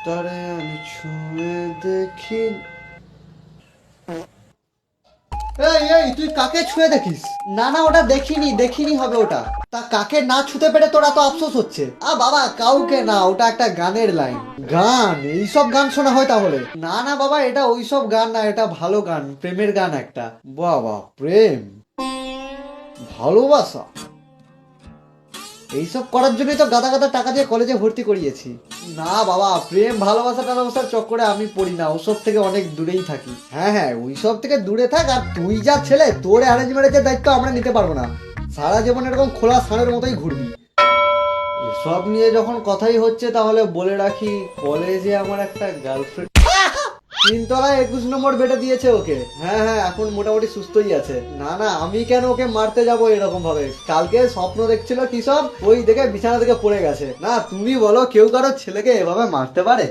তারে আমি ছুঁয়ে দেখি। এই এই তুই কাকে ছুঁয়ে দেখিস? না না, ওটা দেখিনি, দেখিনি হবে ওটা। তা কাকে না ছুতে পেরে তোরা তো আফসোস হচ্ছে? বাবা, কাউকে না, ওটা একটা গানের লাইন। গান? এইসব গান শোনা হয় তাহলে? না না বাবা, এটা ওইসব গান না, এটা ভালো গান, প্রেমের গান একটা। বাবা, প্রেম, ভালোবাসা, এইসব করার জন্যই তো গাদা গাদা টাকা দিয়ে কলেজে ভর্তি করিয়েছি। না বাবা, প্রেম ভালোবাসা টালোবাসার চক্করে আমি পড়ি না, ওসব থেকে অনেক দূরেই থাকি। হ্যাঁ হ্যাঁ, ওইসব থেকে দূরে থাক। আর তুই যা ছেলে, তোর অ্যারেঞ্জ ম্যারেজের দায়িত্ব আমরা নিতে পারবো না। সারা জীবন এরকম খোলা ষাঁড়ের মতোই ঘুরবি। এসব নিয়ে যখন কথাই হচ্ছে, তাহলে বলে রাখি, কলেজে আমার একটা গার্লফ্রেন্ড। তিনতলায় 21 নম্বর বেডে দিয়েছে ওকে। হ্যাঁ হ্যাঁ, এখন মোটামুটি সুস্থই আছে। না না, আমি কেন ওকে মারতে যাবো এরকম ভাবে? কালকে স্বপ্ন দেখছিল কি সব, ওই দেখে বিছানা থেকে পড়ে গেছে। না তুমি বলো, কেউ কারো ছেলেকে এভাবে মারতে পারে?